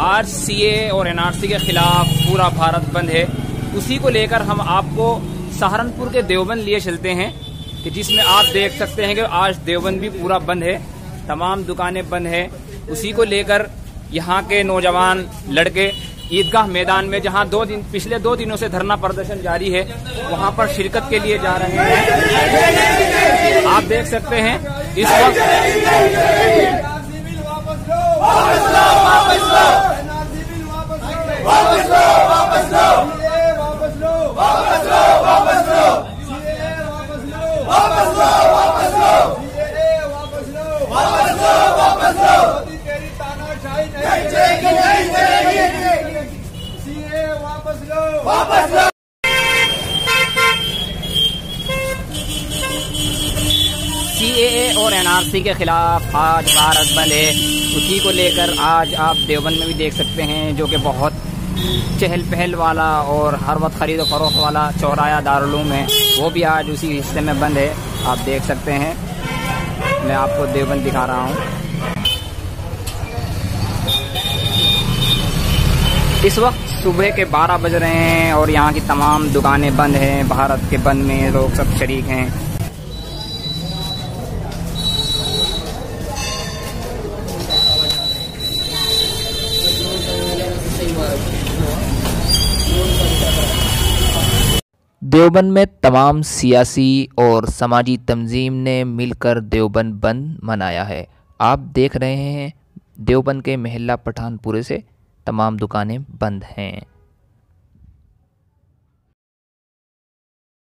आज सीए और एनआरसी के खिलाफ पूरा भारत बंद है। उसी को लेकर हम आपको सहारनपुर के देवबंद लिए चलते हैं कि जिसमें आप देख सकते हैं कि आज देवबंद भी पूरा बंद है, तमाम दुकानें बंद है। उसी को लेकर यहाँ के नौजवान लड़के ईदगाह मैदान में, जहाँ पिछले 2 दिनों से धरना प्रदर्शन जारी है, वहाँ पर शिरकत के लिए जा रहे हैं। आप देख सकते हैं इस वक्त सीएए और एनआरसी के खिलाफ आज भारत बंद है। उसी को लेकर आज आप देवबंद में भी देख सकते हैं, जो कि बहुत चहल पहल वाला और हर वक्त खरीदो फरोख्त वाला चौराया दारुल है, वो भी आज उसी हिस्से में बंद है। आप देख सकते हैं, मैं आपको देवबंद दिखा रहा हूँ। इस वक्त सुबह के 12 बज रहे हैं और यहाँ की तमाम दुकानें बंद हैं। भारत के बंद में लोग सब शरीक हैं। देवबंद में तमाम सियासी और समाजी तंजीम ने मिलकर देवबंद बंद मनाया है। आप देख रहे हैं देवबंद के महल्ला पठानपुरे से तमाम दुकानें बंद हैं।